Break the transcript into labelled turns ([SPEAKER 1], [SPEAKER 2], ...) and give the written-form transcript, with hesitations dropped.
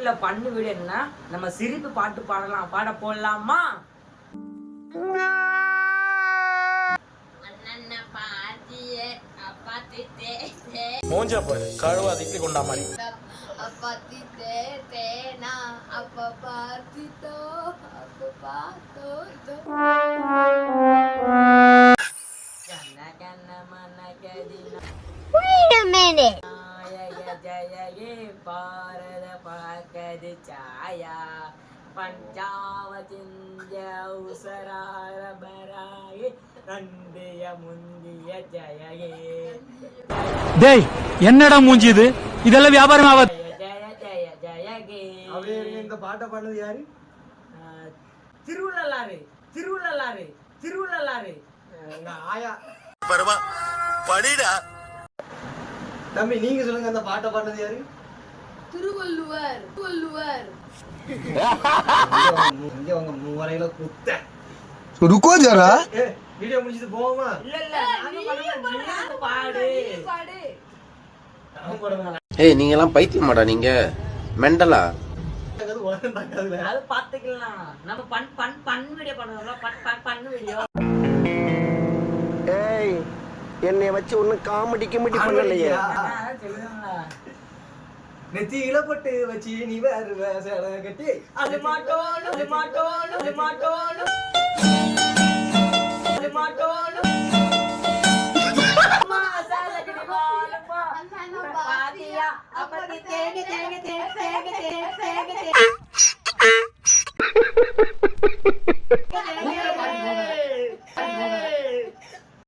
[SPEAKER 1] சிரிப்புல பண்ணு வீடு என்ன நம்ம சிரிப்பு பாட்டு பாடலாம் பாட போடலாமா?
[SPEAKER 2] மூஞ்சா பாரு கழுவா திட்டி கொண்டா மாதிரி.
[SPEAKER 3] Wait a minute.
[SPEAKER 1] பாரத பாக்கது சாயா பஞ்சாவதிஞ்ச உசராரபராயே நந்திய முந்திய ஜயகே.
[SPEAKER 4] டேய் என்னடா மூஞ்சி இது? இதெல்லாம் வியாபாரம் ஆகாது.
[SPEAKER 1] ஜய ஜய ஜயகே.
[SPEAKER 5] இந்த பாட்டை பாடுறது யாரு?
[SPEAKER 1] திருவள்ளலாறு திருவள்ளலாறு திருவள்ளலாறு
[SPEAKER 5] ஆயா.
[SPEAKER 2] பரவா படிடா
[SPEAKER 5] தம்பி நீங்க சொல்லுங்க, அந்த பாட்டை பாடுறது யாரு?
[SPEAKER 6] திருவள்ளுவர். திருவள்ளுவர்.
[SPEAKER 5] இங்க உங்க மூவரையில குத்த.
[SPEAKER 7] रुको जरा.
[SPEAKER 5] வீடியோ முடிச்சிட்டு போவோமா?
[SPEAKER 1] இல்ல இல்ல நாங்க பாடு
[SPEAKER 6] பாடு.
[SPEAKER 5] நான் போடுறேன்.
[SPEAKER 8] ஏய் நீங்க எல்லாம் பைத்தியமாடா நீங்க மெண்டலா?
[SPEAKER 1] அது பாத்துக்கலாம். நம்ம பண் வீடியோ பண்ணுவோம்ல, பண்ணு வீடியோ.
[SPEAKER 7] ஏய் என்னை வச்சு ஒன்னும் காமெடி பண்ணலையே.
[SPEAKER 5] நெத்தி இளப்பட்டு வச்சு நீ வேற சேலை கட்டி
[SPEAKER 1] அது மாட்டோம் அது மாட்டோம் அது மாட்டோம் அது மாட்டோம் மாசால கிடிவாலப்பா பாதியா அப்படி தேங்க தேங்க தேங்க தேங்க தேங்க தேங்க